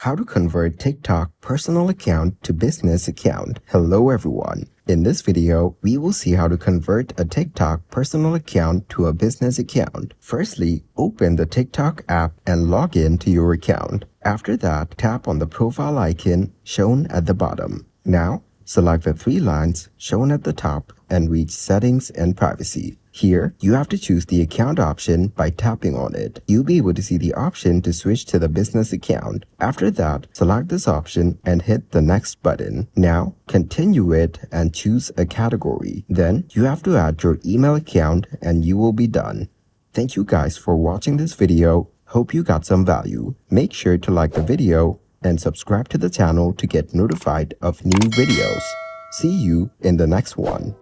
How to convert TikTok personal account to business account. Hello everyone. In this video, we will see how to convert a TikTok personal account to a business account. Firstly, open the TikTok app and log in to your account. After that, tap on the profile icon shown at the bottom. Now, select the three lines shown at the top and reach Settings and Privacy. Here, you have to choose the account option by tapping on it. You'll be able to see the option to switch to the business account. After that, select this option and hit the next button. Now, continue it and choose a category. Then, you have to add your email account and you will be done. Thank you guys for watching this video. Hope you got some value. Make sure to like the video and subscribe to the channel to get notified of new videos. See you in the next one.